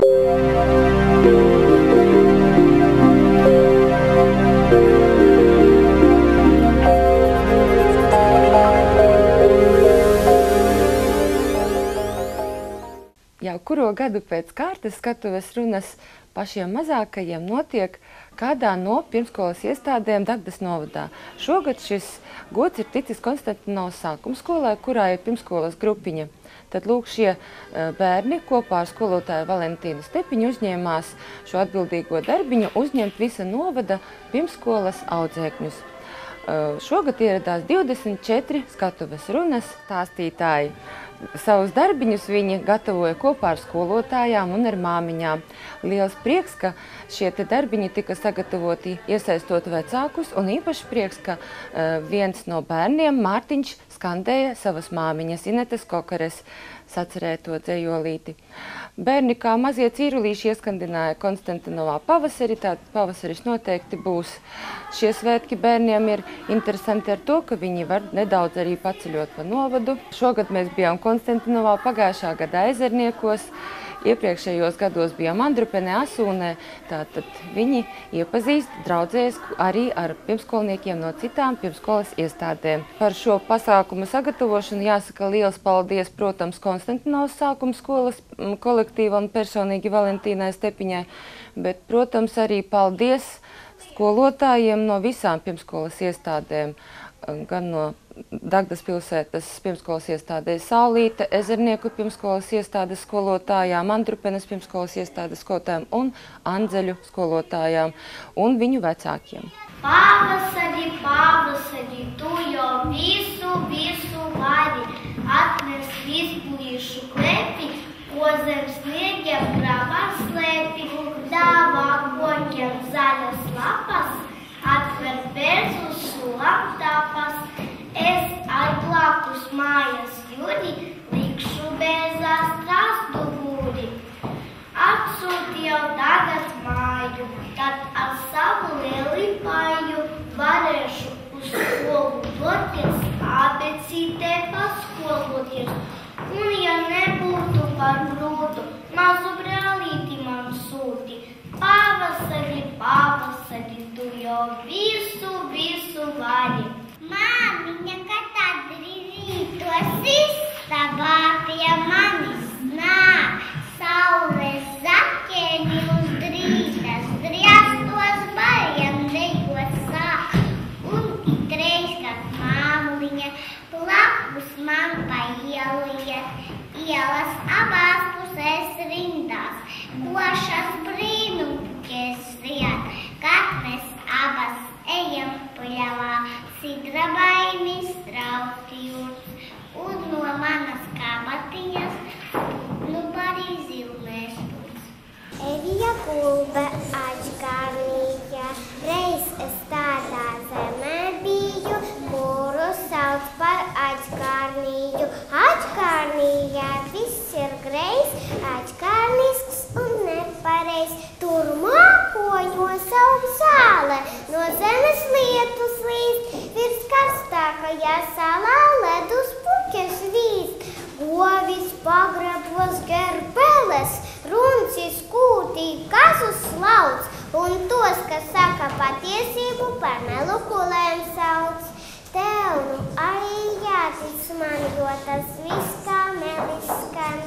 Jau kuro gadu pēc kārtas skatuves runas pašiem mazākajiem notiek kādā no pirmskolas iestādēm Dagdas novadā. Šogad šis gods ir ticis Konstantinovas sākuma skolai, kurā ir pirmskolas grupiņa. Tad lūk, šie bērni kopā ar skolotāju Valentīnu Stepiņu uzņēmās šo atbildīgo darbiņu uzņemt visa novada pirmskolas audzēkņus. Šogad ieradās 24 skatuves runas stāstītāji. Savus darbiņus viņi gatavoja kopā ar skolotājām un ar māmiņām. Liels prieks, ka šie darbiņi tika sagatavoti iesaistot vecākus, un īpaši prieks, ka viens no bērniem, Mārtiņš, skandēja savas māmiņas Inetes Kokares sacerēto dzejolīti. Bērni kā mazie cīrulīši ieskandināja Konstantinovā pavasari, tātad pavasaris noteikti būs. Šie svētki bērniem ir interesanti ar to, ka viņi var nedaudz arī paceļot pa novadu. Šogad mēs bijām Konstantinovā, pagājušā gada Ezerniekos, iepriekšējos gados bijām Andrupenē, Asūnē, tātad viņi iepazīst, draudzējas arī ar pirmskolniekiem no citām pirmskolas iestādēm. Par šo pasākumu sagatavošanu jāsaka liels paldies, protams, Konstantinovas sākuma skolas kolektīvam un personīgi Valentīnai Stepiņai, bet, protams, arī paldies skolotājiem no visām pirmskolas iestādēm, gan no Dagdas pilsētas pirmskolas iestādēs Saulīte, Ezernieku pirmskolas iestādes skolotājām, Andrupenes pirmskolas iestādes skolotājām un Andzeļu skolotājām un viņu vecākiem. Pavasari, pavasari, tu jau visu vari, atnes vispulīšu klepi, ko zem sniegiem grabas slēpi, dāvā kokiem zaļas lapas, atver bērzus sulam tapas. Es atklāpus mājas jūri, likšu bēzā strastu būri. Atsūti jau tagad māju, tad ar savu lielipāju varēšu uz skolu doties, abecītē paskoloties. Un ja nebūtu par grūtu, mazu brālīti man sūti. Pavasari, pavasari, tu jau visu vari. Māmiņa, kad atgriezītos istabā pie manis nāk, saules zaķēni uz drītas, driastos bariem dejot sāk. Un ikreiz, kad māmiņa plapus man paieliet, ielas abās pusēs rindās, košas brīnumpuķēs riet, kad mēs abas ejam pļavā. Sidra bainis strauti jūtas, un no manas kabatiņas nu arī zilmēs puts. Evija gulbe atškārnīja, reiz es tādā zemē biju, kuru sauc par atškārnīju. Atškārnījā viss ir greiz, atškārnisks un nepareiz. Tur mākoņo savu zāle, no zemes lietus līst, virs karstākajā salā ledus puķes vīst. Govis pagrabos gerbeles, runcis kūtī kazus slauc, un tos, kas saka patiesību, par melukulēm sauc. Tev nu arī jātic man, jo tas viss kā melis skan.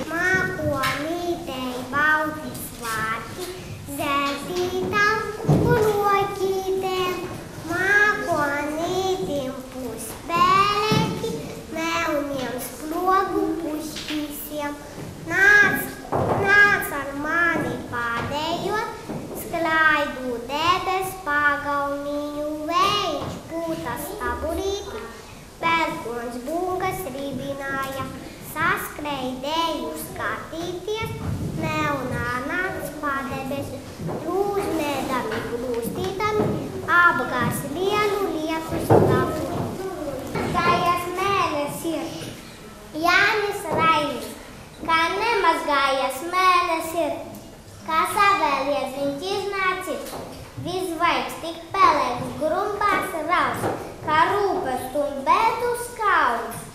Māko mītei baltis vārti, zētītām un oķītēm. Māko nītim puspēlēti, melniem splogu pušķīsiem. Nāc ar mani pādējot, sklaidu debes pagauniņu, vējš pūtas taburīti, pērkons bungas ribināja, saskraidēju skatīties, melnā nakts padebes, drūzmēdami glūstītami, apgās vienu lietu stabu. Mazgājas mēnes ir Jānis Rainis, kā nemazgājas mēnes ir, kā savēlies viņš iznācis, visvaigs tik pelēks grumbās raus, kā rūpes un bēdu skauns.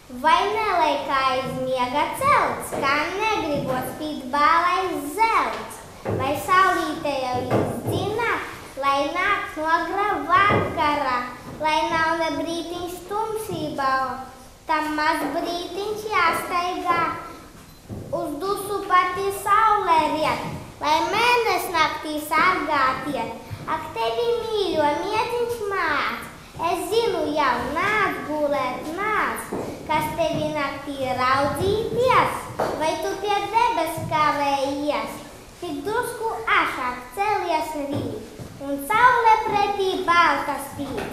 Vai neliek aizmiega celts, kā negribot spīt bālais zelts? Vai saulīte jau izdzina, lai nāk nogra vakara, lai nav ne brītiņš tumsībā, tam maz brītiņš jāstaigā, uz dusu pati saulē riet, lai mēnes naktī sargātiet. Ak, tevi mīļo mietiņš māc, es zinu jau nāc gulēt nāc, kas tevi naktī raudzīties, vai tu pie debes kavējies, tik drusku ašāk celies rīt, un saule pretī balta spīd.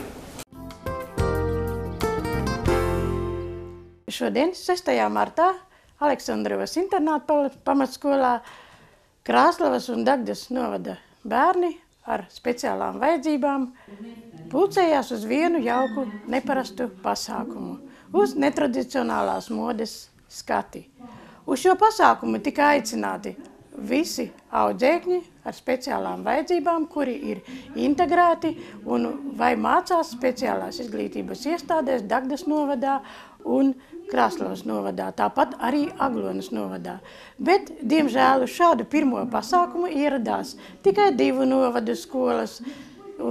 Šodien, 6. martā, Aleksandrovas internāta pamatskolā Krāslavas un Dagdas novada bērni ar speciālām vajadzībām pulcējās uz vienu jauku neparastu pasākumu, uz netradicionālās modes skati. Uz šo pasākumu tika aicināti visi audzēkņi ar speciālām vajadzībām, kuri ir integrēti un vai mācās speciālās izglītības iestādēs Dagdas novadā un Krāslavas novadā, tāpat arī Aglonas novadā. Bet, diemžēl, uz šādu pirmo pasākumu ieradās tikai 2 novadu skolas.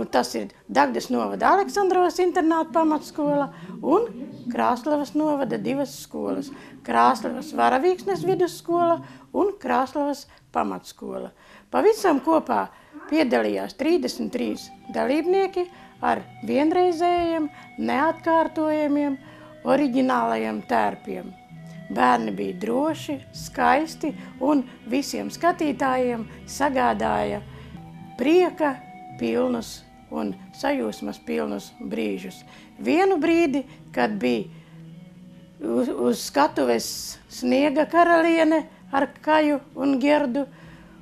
Tas ir Dagdas novada Aleksandrovas internāta pamatskola un Krāslavas novada 2 skolas. Krāslavas Varavīksnes vidusskola un Krāslavas pamatskola. Pavisam kopā piedalījās 33 dalībnieki ar vienreizējiem, neatkārtojamiem, oriģinālajiem tērpiem. Bērni bija droši, skaisti un visiem skatītājiem sagādāja prieka pilnus un sajūsmas pilnus brīžus. Vienu brīdi, kad bija uz skatuves Sniega karaliene ar Kaju un Gerdu,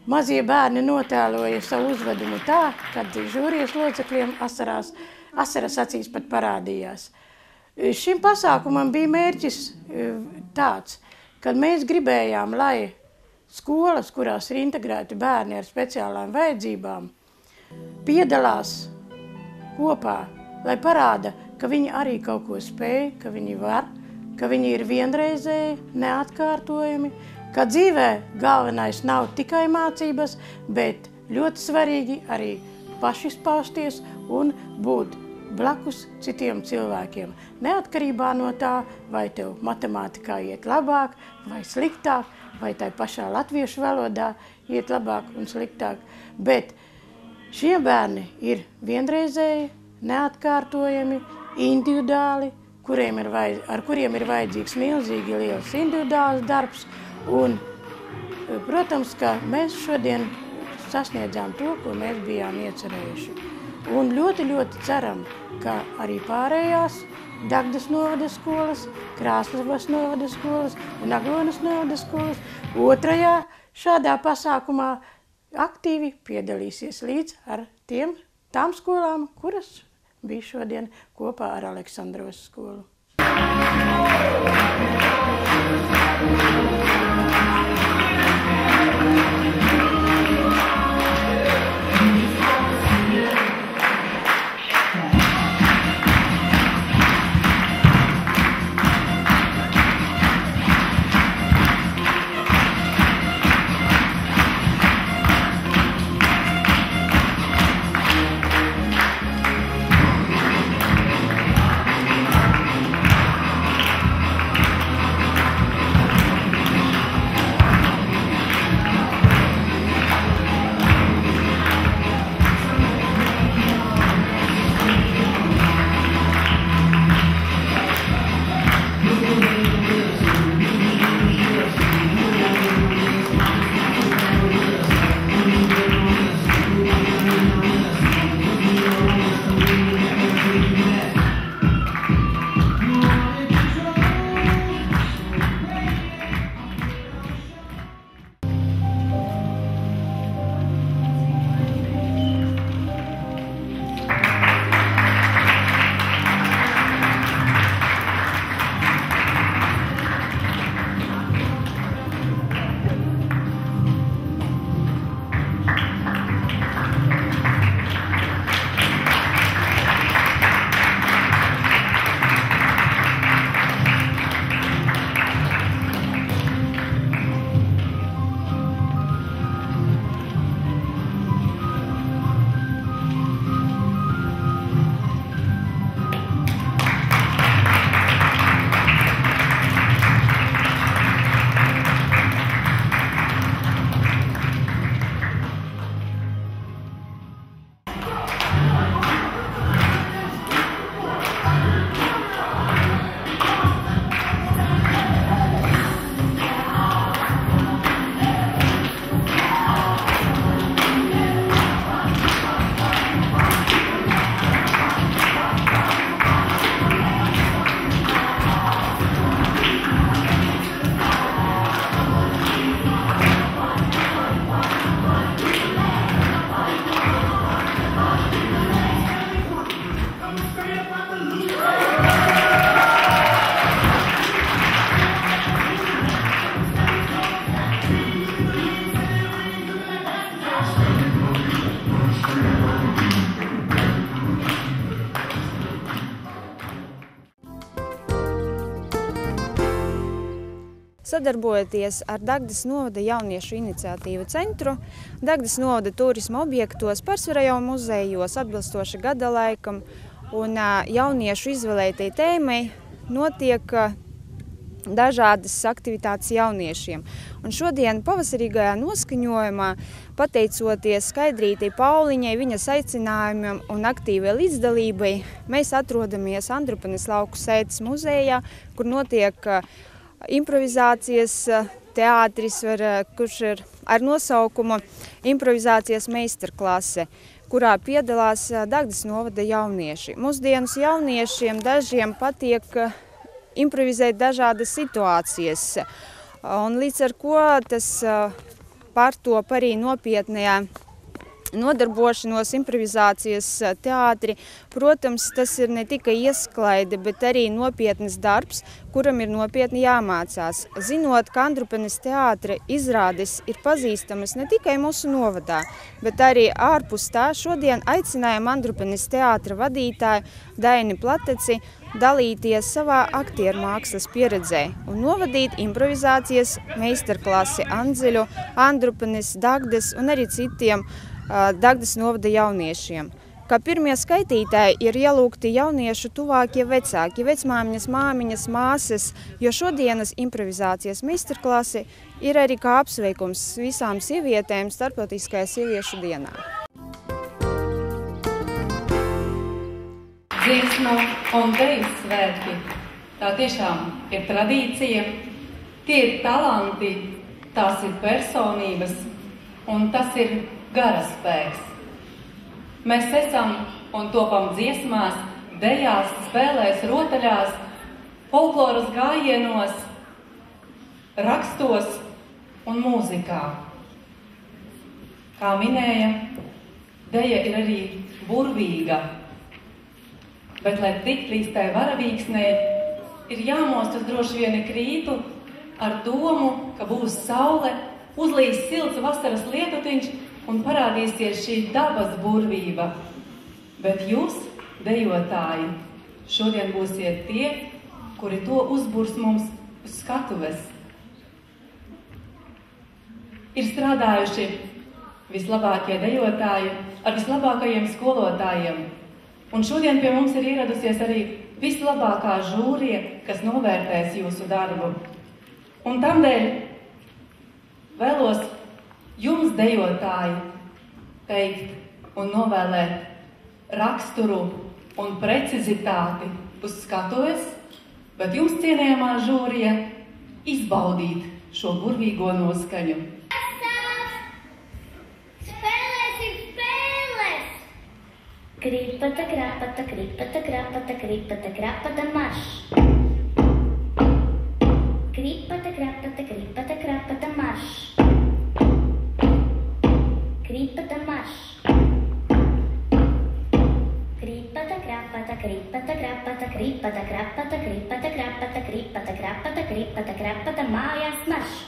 mazie bērni notēloja savu uzvedumu tā, kad žūrijas locekļiem asaras acīs pat parādījās. Šim pasākumam bija mērķis tāds, kad mēs gribējām, lai skolas, kurās ir integrēti bērni ar speciālām vajadzībām, piedalās kopā, lai parāda, ka viņi arī kaut ko spēj, ka viņi var, ka viņi ir vienreizēji, neatkārtojami, ka dzīvē galvenais nav tikai mācības, bet ļoti svarīgi arī pašizpausties un būt blakus citiem cilvēkiem. Neatkarībā no tā, vai tev matemātikā iet labāk vai sliktāk, vai tai pašā latviešu valodā iet labāk un sliktāk. Bet šie bērni ir vienreizēji, neatkārtojami, individuāli, ar kuriem ir vajadzīgs milzīgi liels individuāls darbs. Un, protams, ka mēs šodien sasniedzām to, ko mēs bijām iecerējuši. Un ļoti, ļoti ceram, ka arī pārējās Dagdas novada skolas, Krāslavas novada skolas un Aglonas novada skolas otrajā šādā pasākumā aktīvi piedalīsies līdz ar tām skolām, kuras bija šodien kopā ar Aleksandrovas skolu. sadarbojoties ar Dagdas novada jauniešu iniciatīvu centru, Dagdas novada turisma objektos, pārsvarā muzejos, atbilstoši gada laikam un jauniešu izvēlētai tēmai notiek dažādas aktivitātes jauniešiem. Un šodien pavasarīgajā noskaņojumā, pateicoties Skaidrītei Pauliņai, viņas aicinājumiem un aktīvai līdzdalībai, mēs atrodamies Andrupenes lauku sēdes muzejā, kur notiek improvizācijas teātris, kurš ir ar nosaukumu improvizācijas meistarklase, kurā piedalās Dagdas novada jaunieši. Mūsdienas jauniešiem dažiem patiek improvizēt dažādas situācijas, un līdz ar ko tas pārtop arī nopietnējā nodarbošanos improvizācijas teātri. Protams, tas ir ne tikai iesklaide, bet arī nopietnas darbs, kuram ir nopietni jāmācās. Zinot, ka Andrupenes teātra izrādes ir pazīstamas ne tikai mūsu novadā, bet arī ārpus tā, šodien aicinājām Andrupenes teātra vadītāju Daini Plateci dalīties savā aktieru mākslas pieredzē un novadīt improvizācijas meistarklasi Andzeļu, Andrupenes, Dagdas un arī citiem Dagdas novada jauniešiem. Kā pirmie skaitītāji ir ielūgti jauniešu tuvākie vecāki, vecmāmiņas, māmiņas, māsas, jo šodienas improvizācijas meistarklase ir arī kā apsveikums visām sievietēm Starptautiskajā sieviešu dienā. Dziesmu un deju svētki. Tā tiešām ir tradīcija, tie ir talanti, tās ir personības un tas ir gara spēks. Mēs esam un topam dziesmās, dejās, spēlēs, rotaļās, folkloras gājienos, rakstos un mūzikā. Kā minēja, deja ir arī burvīga, bet, lai tikt līdz tai varavīksnē, ir jāmostas droši vien krītu ar domu, ka būs saule, uzlīs silts vasaras lietutiņš un parādīsies šī dabas burvība. Bet jūs, dejotāji, šodien būsiet tie, kuri to uzburs mums uz skatuves. Ir strādājuši vislabākie dejotāji ar vislabākajiem skolotājiem. Un šodien pie mums ir ieradusies arī vislabākā žūrija, kas novērtēs jūsu darbu. Un tamdēļ vēlos jums, dejotāji, teikt un novēlēt raksturu un precizitāti uz skatuves, bet jums, cienējamā žūrija, izbaudīt šo burvīgo noskaņu. Kripata, krapata, kripata, krapata, kripata, krapata, marš. Kripata, krapata, kripata, krapata, marš. Kripata, marš. Kripata, krapata, kripata, krapata, kripata, krapata, kripata, krapata, kripata, krapata, kripata, krapata, mājās marš.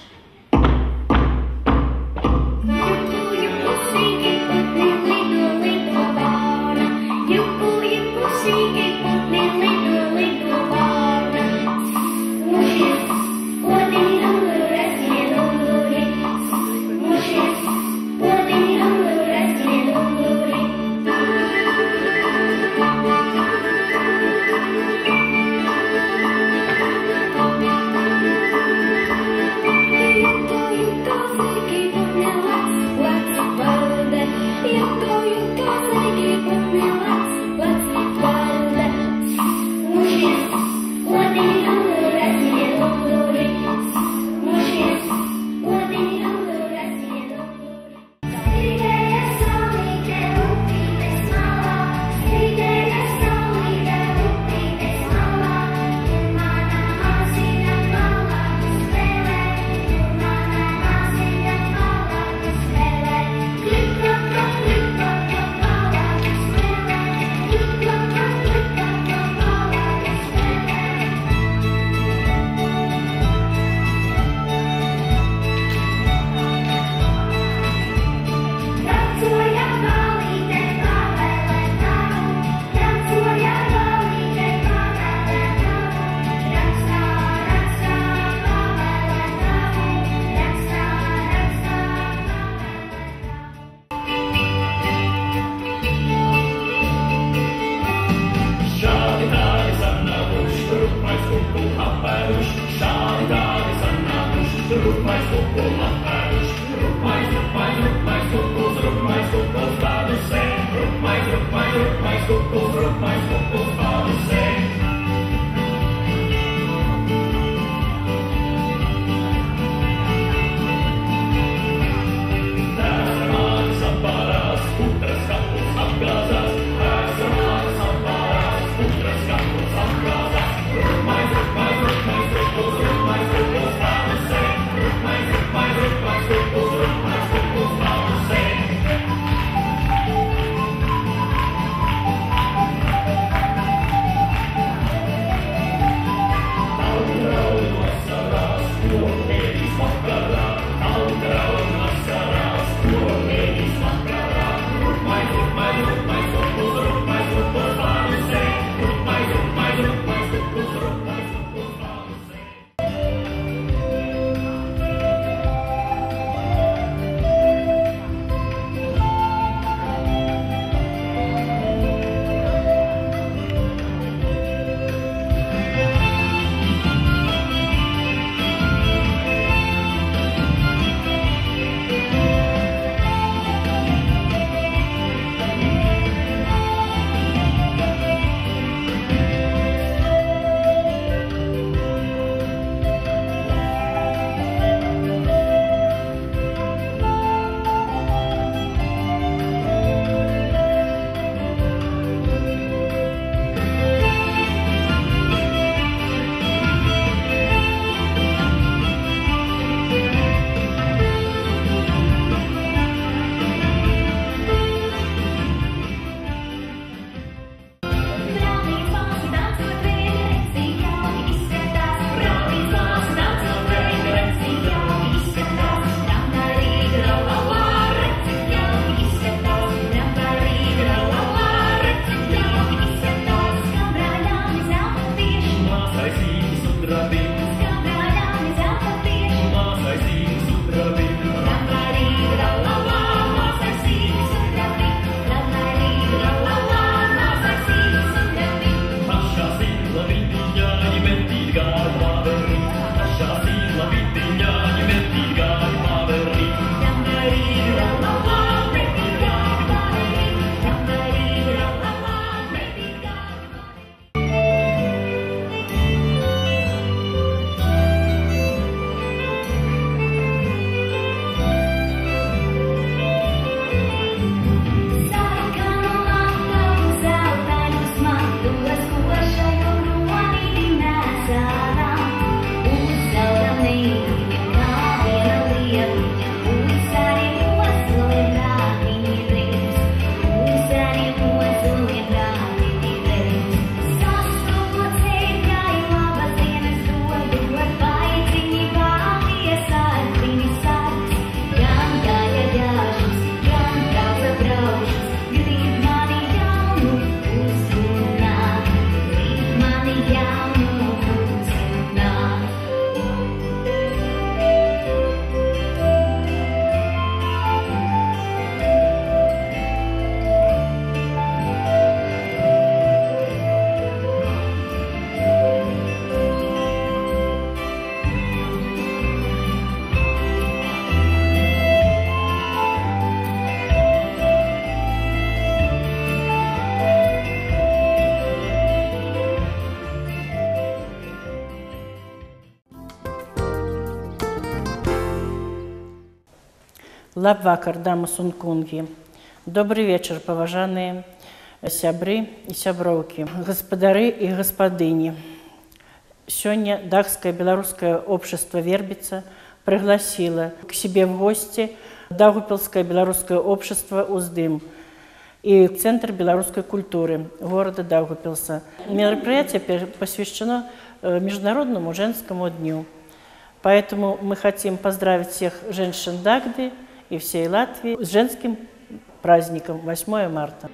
Лабвакар, дамас un kungi. Добрый вечер, поважанные сябры и сяброўкі, гаспадары и господыни. Сегодня Дахское белорусское общество «Вербица» пригласило к себе в гости Даугавпилское белорусское общество «Уздым» и Центр белорусской культуры города Даугавпилса. Мероприятие посвящено Международному женскому дню. Поэтому мы хотим поздравить всех женщин Дагды и всей Латвии с женским праздником 8 марта.